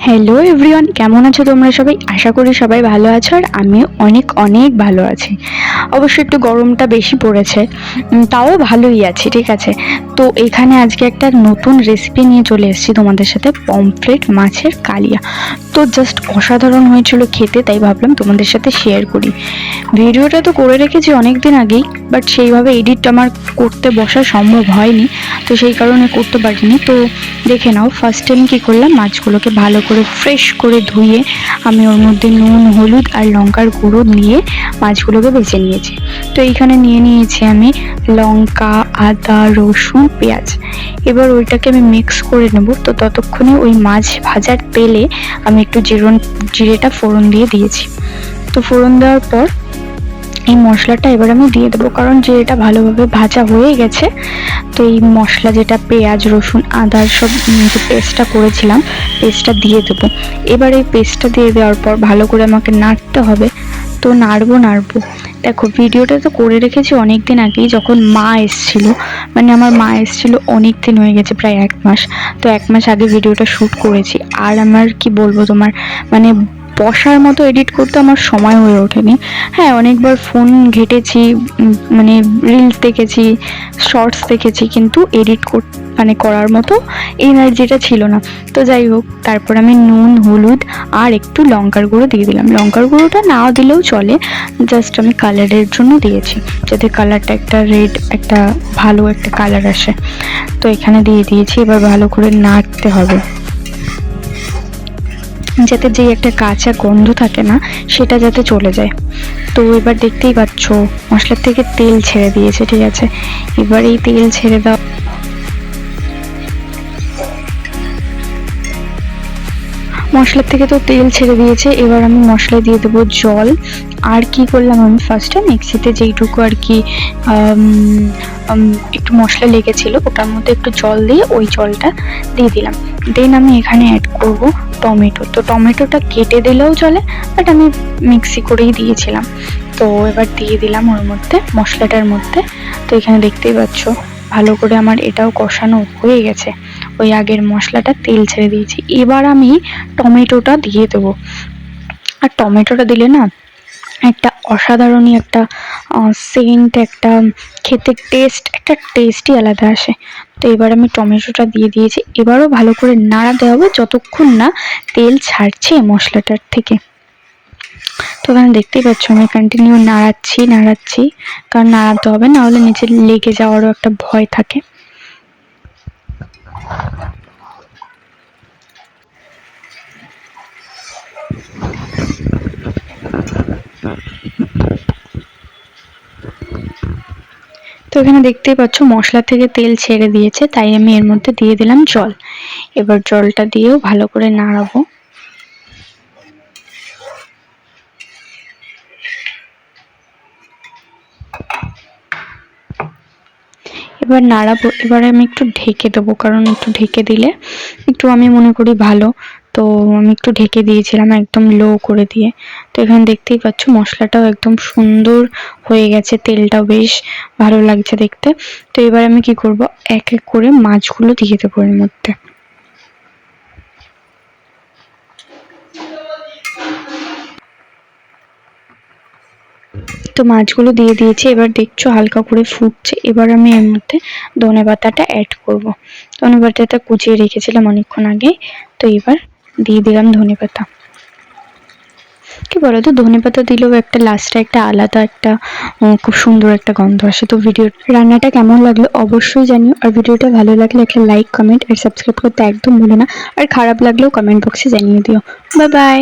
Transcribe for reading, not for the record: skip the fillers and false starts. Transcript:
Hello everyone, কেমন আছো তোমরা সবাই? আশা করি সবাই ভালো আছো আর আমিও অনেক অনেক ভালো আছি। অবশ্য একটু গরমটা বেশি পড়েছে, তাও ভালোই আছি, ঠিক আছে। তো এখানে আজকে একটা নতুন রেসিপি নিয়ে চলে এসেছি তোমাদের সাথে, পমফ্রেট মাছের কালিয়া। তো জাস্ট অসাধারণ হয়েছিল খেতে, তাই ভাবলাম তোমাদের সাথে শেয়ার করি। ভিডিওটা তো করে রেখেছি অনেক দিন আগেই, বাট সেইভাবে এডিট আমার করতে বসা সম্ভব হয়নি, তো সেই কারণে করতে পারিনি। তো দেখে নাও, ফার্স্ট টাইম কী করলাম, মাছগুলোকে ভালো করে ফ্রেশ করে ধুয়ে আমি ওর মধ্যে নুন, হলুদ আর লঙ্কার গুঁড়ো দিয়ে মাছগুলোকে ভেজে নিয়েছি। তো এইখানে নিয়ে নিয়েছি আমি লঙ্কা, আদা, রসুন, পেঁয়াজ। এবার ওইটাকে আমি মিক্স করে নেব। তো ততক্ষণে ওই মাছ ভাজার তেলে আমি একটু জিরেটা ফোড়ন দিয়ে দিয়েছি। তো ফোড়ন দেওয়ার পর এই মশলাটা এবার আমি দিয়ে দেবো, কারণ জিরেটা ভালোভাবে ভাজা হয়ে গেছে। তো এই মশলা, যেটা পেঁয়াজ, রসুন, আদার সব যে পেস্টটা করেছিলাম, পেস্টটা দিয়ে দেবো। এবার এই পেস্টটা দিয়ে দেওয়ার পর ভালো করে আমাকে নাড়তে হবে। তো নাড়বো। দেখো, ভিডিওটা তো করে রেখেছি অনেক দিন আগেই, যখন মা এসছিল, মানে আমার মা এসছিল অনেক দিন হয়ে গেছে, প্রায় 1 মাস। তো 1 মাস আগে ভিডিওটা শ্যুট করেছি। আর আমার কি বলবো তোমার, মানে বসার মতো এডিট করতে আমার সময় হয়ে ওঠেনি। হ্যাঁ, অনেকবার ফোন ঘেটেছি, মানে রিলস দেখেছি, শর্টস দেখেছি, কিন্তু এডিট মানে করার মতো এনার্জিটা ছিল না। তো যাই হোক, তারপর আমি নুন, হলুদ আর একটু লঙ্কার গুঁড়ো দিয়ে দিলাম। লঙ্কার গুঁড়োটা না দিলেও চলে, জাস্ট আমি কালারের জন্য দিয়েছি, যাতে কালারটা একটা রেড, একটা ভালো একটা কালার আসে। তো এখানে দিয়ে দিয়েছি। এবার ভালো করে নাড়তে হবে, যাতে যে একটা কাঁচা গন্ধ থাকে না, সেটা যাতে চলে যায়। তো এবার দেখতেই পাচ্ছ মশলার থেকে তেল ছেড়ে দিয়েছে, ঠিক আছে। এবার এই তেল ছেড়ে দাও, মশলার থেকে তো তেল ছেড়ে দিয়েছে। এবার আমি মশলায় দিয়ে দেবো জল। আর কি করলাম, আমি ফার্স্টে মিক্সিতে যেইটুকু আর কি একটু মশলা লেগেছিল, ওটার মধ্যে একটু জল দিয়ে ওই জলটা দিয়ে দিলাম। দেন আমি এখানে অ্যাড করব টমেটো। তো টমেটোটা কেটে দিলেও চলে, বাট আমি মিক্সি করেই দিয়েছিলাম। তো এবার দিয়ে দিলাম ওর মধ্যে, মশলাটার মধ্যে। তো এখানে দেখতেই পাচ্ছ ভালো করে আমার এটাও কষানো হয়ে গেছে। ওই আগের মশলাটা তেল ছেড়ে দিয়েছি। এবার আমি টমেটোটা দিয়ে দেবো। আর টমেটোটা দিলে না, একটা অসাধারণই একটা সেন্ট, একটা খেতে একটা টেস্টই আলাদা আসে। তো এবার আমি টমেটোটা দিয়ে দিয়েছি। এবারও ভালো করে নাড়াতে হবে যতক্ষণ না তেল ছাড়ছে মশলাটার থেকে। তো এখানে দেখতেই পাচ্ছ আমি কন্টিনিউ নাড়াচ্ছি, কারণ নাড়াতে হবে, না হলে নিচে লেগে যাওয়ারও একটা ভয় থাকে। তো এখানে দেখতেই পাচ্ছ মশলা থেকে তেল ছেড়ে দিয়েছে, তাই আমি এর মধ্যে দিয়ে দিলাম জল। এবার জলটা দিয়েও ভালো করে নাড়াবো। এবার নাড়াবো। এবার আমি একটু ঢেকে দেবো, কারণ একটু ঢেকে দিলে একটু আমি মনে করি ভালো। তো আমি একটু ঢেকে দিয়েছিলাম একদম লো করে দিয়ে। তো এখানে দেখতেই পাচ্ছ মশলাটাও একদম সুন্দর হয়ে গেছে, তেলটাও বেশ ভালো লাগছে দেখতে। তো এবার আমি কি করব, এক এক করে মাছগুলো দিয়ে দেবো এর মধ্যে। তো মাছগুলো দিয়ে দিয়েছি। এবার দেখছো হালকা করে ফুটছে। এবার আমি এর মধ্যে ধনেপাতাটা অ্যাড করব। ধনেপাতাটা কুচিয়ে রেখেছিলাম অনেকক্ষণ আগে। তো এবার দিয়ে দিলাম ধনেপাতা। কি বলতো, ধনেপাতা দিলেও একটা লাস্টে একটা আলাদা একটা খুব সুন্দর একটা গন্ধ আসে। তো রান্নাটা কেমন লাগলো অবশ্যই জানিও। আর ভিডিওটা ভালো লাগলে একটা লাইক, কমেন্ট আর সাবস্ক্রাইব করতে একদম ভুলো না। আর খারাপ লাগলেও কমেন্ট বক্সে জানিয়ে দিও। Bye bye.